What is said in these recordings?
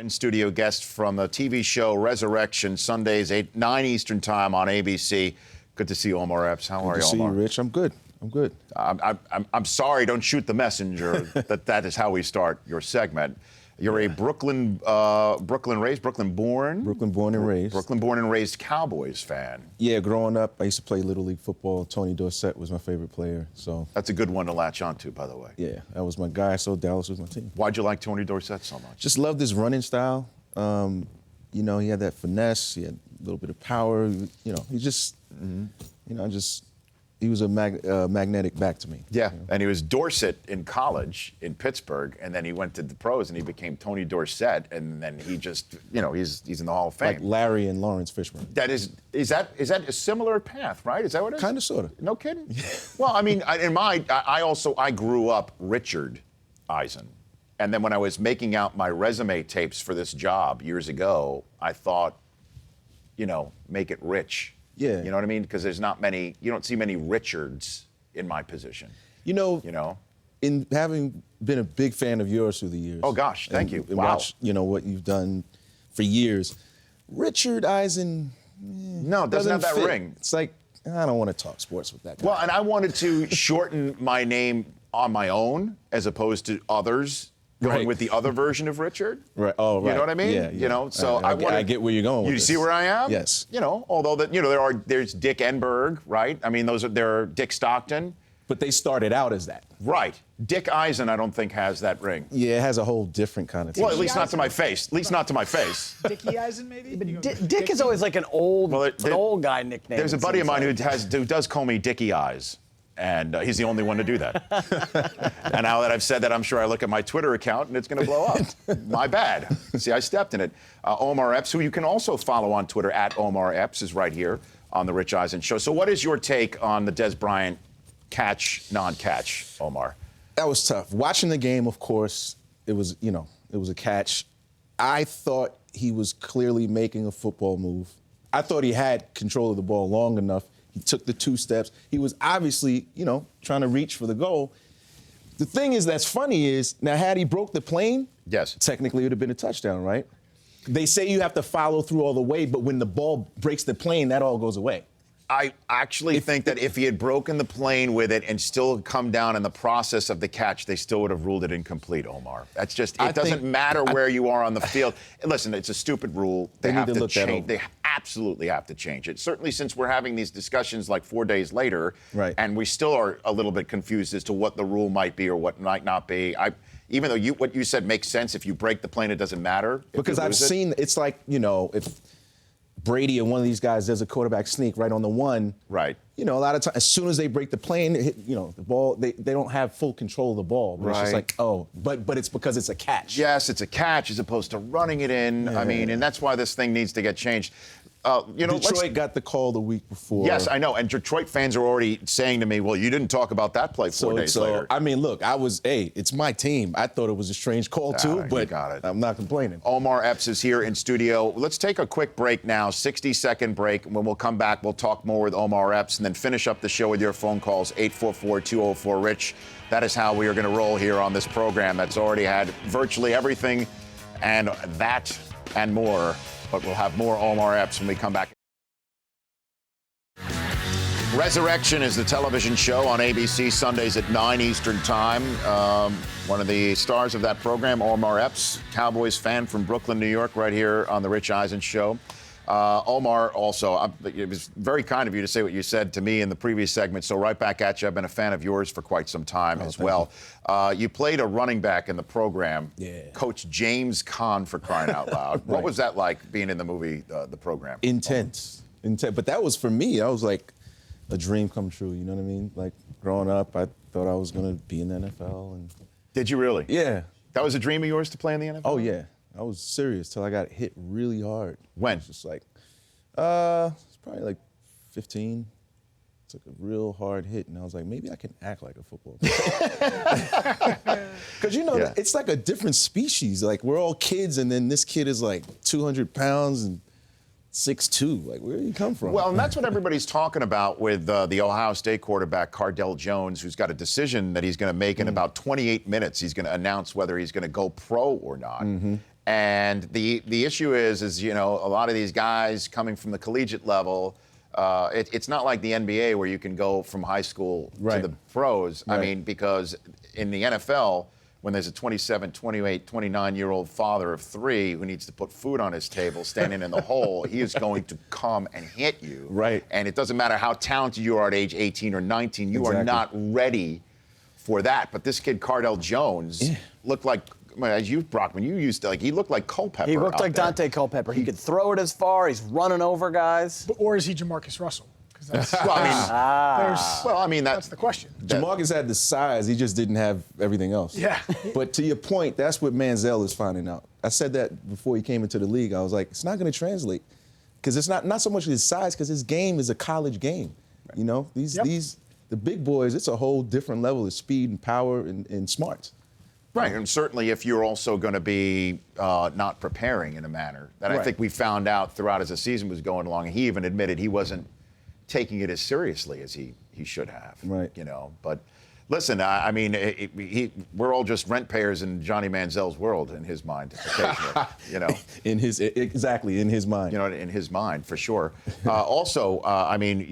In-studio guest from the TV show Resurrection, Sundays, 9 Eastern Time on ABC. Good to see you, Omar Epps. How are you, Omar? Good to see you, Rich. I'm good. I'm good. I'm sorry, don't shoot the messenger. that is how we start your segment. You're a Brooklyn raised, Brooklyn born? Brooklyn born and raised. Brooklyn born and raised Cowboys fan. Yeah, growing up, I used to play Little League football. Tony Dorsett was my favorite player, so. That's a good one to latch onto, by the way. Yeah, that was my guy, so Dallas was my team. Why'd you like Tony Dorsett so much? Just loved his running style. You know, he had that finesse, he had a little bit of power. You know, he just, he was a magnetic back to me. Yeah, you know? And he was Dorsett in college in Pittsburgh, and then he went to the pros and he became Tony Dorsett, and then he just, he's in the Hall of Fame. Like Larry and Lawrence Fishburne. Is that a similar path, right? Is that what it is? Kind of, sort of. No kidding? Well, I mean, I grew up Richard Eisen. And then when I was making out my resume tapes for this job years ago, I thought, make it Rich. Yeah. You know what I mean? Because there's not many, you don't see many Richards in my position. You know, in having been a big fan of yours through the years. Oh, gosh, thank you. And Wow. watch, what you've done for years. Richard Eisen, no, doesn't have that fit. ring. It's like, I don't want to talk sports with that guy. Well, and I wanted to shorten my name on my own as opposed to others going Right. with the other version of Richard. Right. Oh, right. You know what I mean? Yeah. So I get where you're going with You this. see where I am? Yes. Although there's Dick Enberg, right? I mean, there are Dick Stockton. But they started out as that. Right. Dick Eisen, I don't think has that ring. Yeah, it has a whole different connotation. Well, at least not to my face. At least not to my face. Dickie Eisen, maybe? But Dick is always like an old guy nickname. There's a buddy of mine who does call me Dickie Eyes. And he's the only one to do that. And now that I've said that, I'm sure I look at my Twitter account and it's going to blow up. My bad. See, I stepped in it. Omar Epps, who you can also follow on Twitter, at Omar Epps, is right here on the Rich Eisen Show. So what is your take on the Des Bryant catch, non-catch, Omar? That was tough. Watching the game, of course, it was a catch. I thought he was clearly making a football move. I thought he had control of the ball long enough. He took the 2 steps. He was obviously, trying to reach for the goal. The thing that's funny is, now had he broke the plane, yes, technically it would have been a touchdown, right? They say you have to follow through all the way, but when the ball breaks the plane, that all goes away. I actually think that if he had broken the plane with it and still come down in the process of the catch, they still would have ruled it incomplete, Omar. That's just, it doesn't matter where you are on the field. Listen, it's a stupid rule. They have to change. They absolutely have to change it. Certainly since we're having these discussions like 4 days later, right, and we still are a little bit confused as to what the rule might be or what might not be. Even though what you said makes sense, if you break the plane, it doesn't matter. Because I've seen, it's like, if Brady or one of these guys does a quarterback sneak right on the one. Right. A lot of times, as soon as they break the plane, the ball, they don't have full control of the ball. But It's just like, but it's because it's a catch. Yes, it's a catch as opposed to running it in. Yeah. I mean, and that's why this thing needs to get changed. Detroit got the call the week before. Yes, I know. And Detroit fans are already saying to me, well, you didn't talk about that play 4 days later. I mean, look, it's my team. I thought it was a strange call, too, but I'm not complaining. Omar Epps is here in studio. Let's take a quick break now, 60-second break. When we'll come back, we'll talk more with Omar Epps and then finish up the show with your phone calls, 844-204-RICH. That is how we are going to roll here on this program that's already had virtually everything and that and more. But we'll have more Omar Epps when we come back. Resurrection is the television show on ABC Sundays at 9 Eastern Time. One of the stars of that program, Omar Epps, Cowboys fan from Brooklyn, New York, right here on the Rich Eisen Show. Omar, also, it was very kind of you to say what you said to me in the previous segment, so right back at you. I've been a fan of yours for quite some time as well. You played a running back in the program, Coach James Caan, for crying out loud. Right. What was that like, being in the movie, the program? Intense. But that was, for me, I was like a dream come true, you know what I mean? Like, growing up, I thought I was going to be in the NFL. And Did you really? Yeah. That was a dream of yours to play in the NFL? Oh, yeah. I was serious till I got hit really hard. When? It's just like, it's probably like 15. Took a real hard hit, and I was like, maybe I can act like a football player. Because, it's like a different species. Like, we're all kids, and then this kid is like 200 pounds and 6'2". Like, where do you come from? Well, and that's what everybody's talking about with the Ohio State quarterback, Cardale Jones, who's got a decision that he's going to make in about 28 minutes. He's going to announce whether he's going to go pro or not. And the issue is a lot of these guys coming from the collegiate level, it's not like the NBA where you can go from high school to the pros. Right. I mean, because in the NFL, when there's a 27, 28, 29-year-old father of three who needs to put food on his table standing in the hole, he is going to come and hit you. Right. And it doesn't matter how talented you are at age 18 or 19, you Exactly. are not ready for that. But this kid, Cardale Jones, looked like, as you, Brockman, you used to, he looked like Culpepper. He looked like there. Dante Culpepper. He could throw it as far. He's running over guys. Or is he Jamarcus Russell? That's, That's the question. Jamarcus had the size, he just didn't have everything else. Yeah. But to your point, that's what Manziel is finding out. I said that before he came into the league. I was like, it's not going to translate. Because it's not so much his size, because his game is a college game. Right. You know, the big boys, it's a whole different level of speed and power and smarts. Right, and certainly if you're also going to be not preparing in a manner that I think we found out throughout as the season was going along, and he even admitted he wasn't taking it as seriously as he should have. Right. But listen, I mean, we're all just rent payers in Johnny Manziel's world in his mind, occasionally. In his mind. In his mind, for sure. Also, I mean,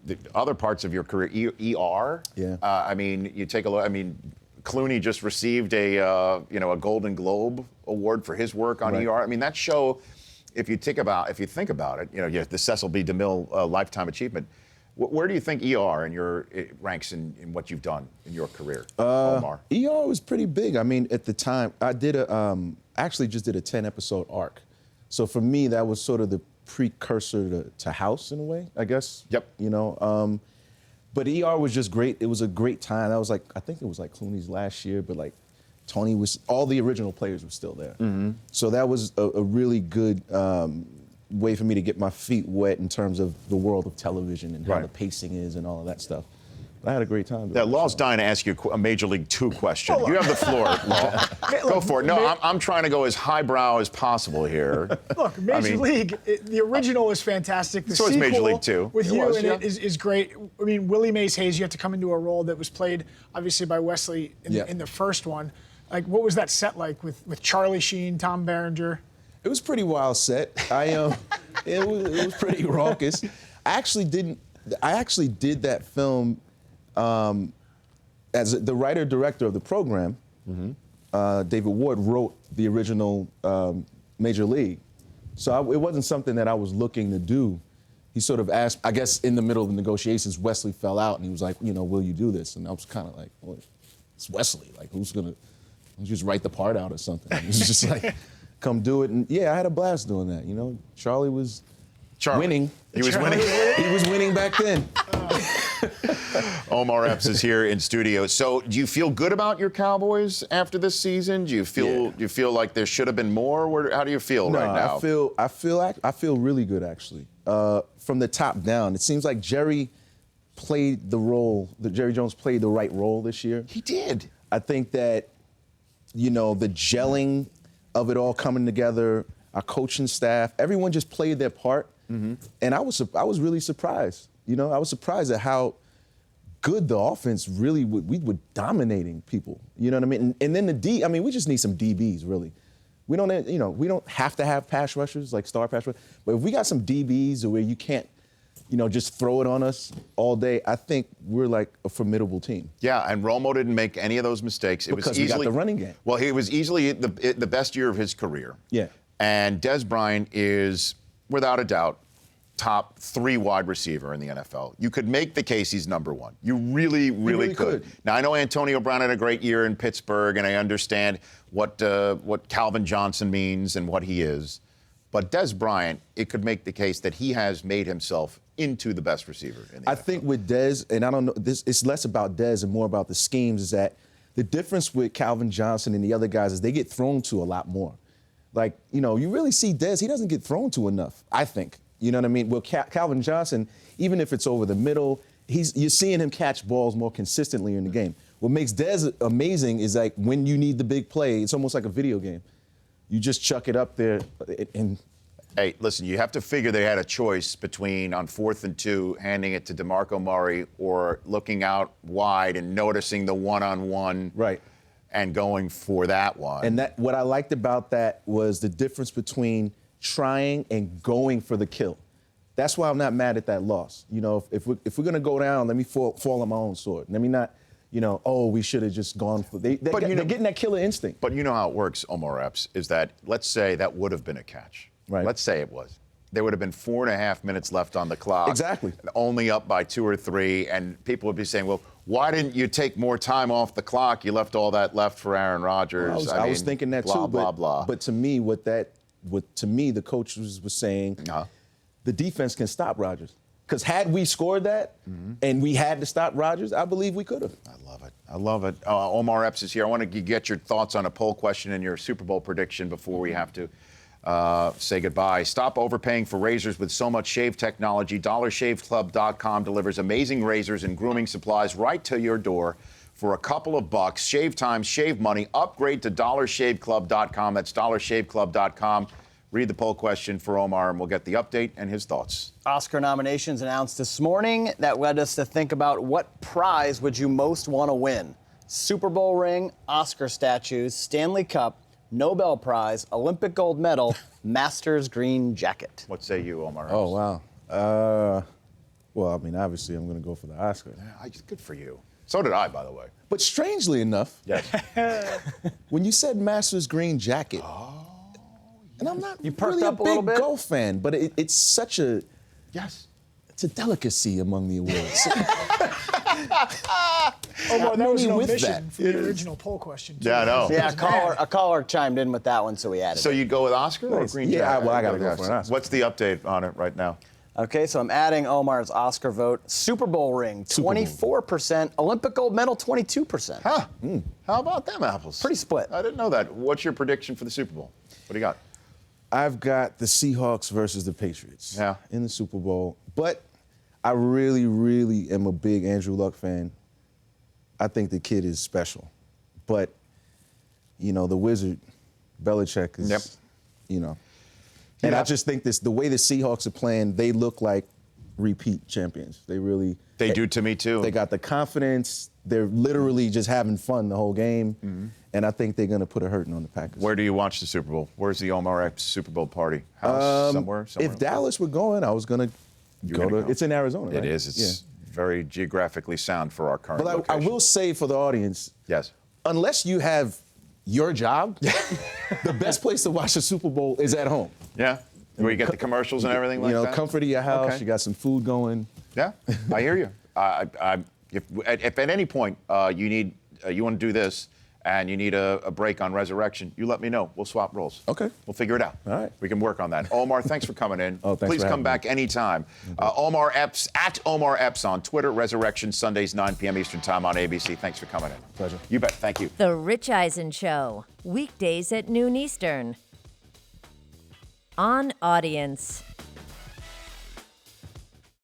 the other parts of your career, ER. Yeah. I mean, you take a look. I mean, Clooney just received a Golden Globe award for his work on ER. I mean, that show, if you think about it, the Cecil B. DeMille Lifetime Achievement. Where do you think ER it ranks in what you've done in your career, Omar? ER was pretty big. I mean, at the time, I did actually just did a 10-episode arc. So for me, that was sort of the precursor to House in a way, I guess. Yep. But ER was just great. It was a great time. That was I think it was Clooney's last year, but Tony all the original players were still there. Mm-hmm. So that was a really good way for me to get my feet wet in terms of the world of television and how the pacing is and all of that stuff. I had a great time. Law's dying to ask you a Major League 2 question. You have the floor, Law. Go for it. No, I'm trying to go as highbrow as possible here. Look, Major League, the original is fantastic. The so is Major League 2. With you in it is great. I mean, Willie Mays Hayes, you have to come into a role that was played, obviously, by Wesley in the first one. What was that set like with Charlie Sheen, Tom Berenger? It was pretty wild set. It was pretty raucous. I actually did that film as the writer-director of the program. Mm-hmm. David Ward wrote the original Major League. So it wasn't something that I was looking to do. He sort of asked, I guess in the middle of the negotiations, Wesley fell out and he was like, will you do this? And I was kind of like, well, it's Wesley. Who's going to just write the part out or something? He was just like, come do it. And yeah, I had a blast doing that. Charlie was winning. He was winning. He was winning back then. Omar Epps is here in studio. So, do you feel good about your Cowboys after this season? Do you feel like there should have been more? How do you feel right now? I feel really good actually. From the top down, it seems like Jerry played the role. Jerry Jones played the right role this year. He did. I think that the gelling of it all coming together, our coaching staff, everyone just played their part. Mm-hmm. And I was really surprised. I was surprised at how good the offense really we were dominating people. You know what I mean? And then we just need some DBs really. We don't have to have pass rushers like star pass rushers, but if we got some DBs where you can't, just throw it on us all day, I think we're like a formidable team. Yeah, and Romo didn't make any of those mistakes. Because we got the running game. Well, he was easily the best year of his career. Yeah. And Dez Bryant is, without a doubt, top 3 wide receiver in the NFL. You could make the case he's number 1. You really, really could. Now, I know Antonio Brown had a great year in Pittsburgh, and I understand what Calvin Johnson means and what he is. But Dez Bryant, it could make the case that he has made himself into the best receiver in the NFL. I think with Dez, and I don't know, it's less about Dez and more about the schemes, is that the difference with Calvin Johnson and the other guys is they get thrown to a lot more. You really see Dez, he doesn't get thrown to enough, I think. You know what I mean? Well, Calvin Johnson, even if it's over the middle, you're seeing him catch balls more consistently in the game. What makes Dez amazing is when you need the big play, it's almost like a video game. You just chuck it up there and... Hey, listen, you have to figure they had a choice between, on 4th and 2, handing it to DeMarco Murray or looking out wide and noticing the one-on-one. Right. and going for that one. And that what I liked about that was the difference between trying and going for the kill. That's why I'm not mad at that loss. You know, if we're going to go down, let me fall on my own sword. Let me not, you know, oh, we should have just gone for. They're getting that killer instinct. But you know how it works, Omar Epps, is that let's say that would have been a catch. Right. Let's say it was. There would have been 4.5 minutes left on the clock. Exactly. Only up by 2 or 3, and people would be saying, well, why didn't you take more time off the clock? You left all that left for Aaron Rodgers. Well, I was thinking that blah, too. Blah, blah. But to me, the coach was saying, the defense can stop Rodgers. Because had we scored that and we had to stop Rodgers, I believe we could have. I love it. I love it. Omar Epps is here. I want to get your thoughts on a poll question and your Super Bowl prediction before we have to say goodbye. Stop overpaying for razors with so much shave technology. DollarShaveClub.com delivers amazing razors and grooming supplies right to your door for a couple of bucks. Shave time, shave money. Upgrade to DollarShaveClub.com. That's DollarShaveClub.com. Read the poll question for Omar, and we'll get the update and his thoughts. Oscar nominations announced this morning that led us to think about what prize would you most want to win? Super Bowl ring, Oscar statues, Stanley Cup, Nobel Prize, Olympic gold medal, Masters green jacket. What say you, Omar? Oh, wow. Well, I mean, obviously, I'm going to go for the Oscar. Yeah, good for you. So did I, by the way. But strangely enough, yes. when you said Masters green jacket, and I'm not really a big golf fan, but it's such a it's a delicacy among the awards. Omar, that was an with omission that. for the original poll question, too. Yeah, I know. Yeah, a caller chimed in with that one, so we added So it. you'd go with Oscar or green jacket? Yeah, well, I got to go for an Oscar. What's the update on it right now? Okay, so I'm adding Omar's Oscar vote. Super Bowl ring, 24%. Olympic gold medal, 22%. Huh. How about them apples? Pretty split. I didn't know that. What's your prediction for the Super Bowl? What do you got? I've got the Seahawks versus the Patriots in the Super Bowl. But I really, really am a big Andrew Luck fan. I think the kid is special. But, you know, the wizard, Belichick, is, you know. And I just think the way the Seahawks are playing, they look like repeat champions. They do to me, too. They got the confidence. They're literally just having fun the whole game. And I think they're going to put a hurting on the Packers. Where do you watch the Super Bowl? Where's the Omar Epps Super Bowl party? House? Somewhere? If Dallas were going, I was going to go to. It's in Arizona, right? It is. It's very geographically sound for our current location. But I will say for the audience, unless you have your job, the best place to watch the Super Bowl is at home. Yeah? Where you get the commercials and everything like that? You know, comfort of your house, you got some food going. Yeah, I hear you. If at any point you want to do this and you need a break on Resurrection, you let me know. We'll swap roles. Okay. We'll figure it out. All right. We can work on that. Omar, thanks for coming in. Oh, thanks Please for come having back me. anytime. Omar Epps, at Omar Epps on Twitter. Resurrection, Sundays, 9 p.m. Eastern Time on ABC. Thanks for coming in. Pleasure. You bet. Thank you. The Rich Eisen Show, weekdays at noon Eastern. On Audience.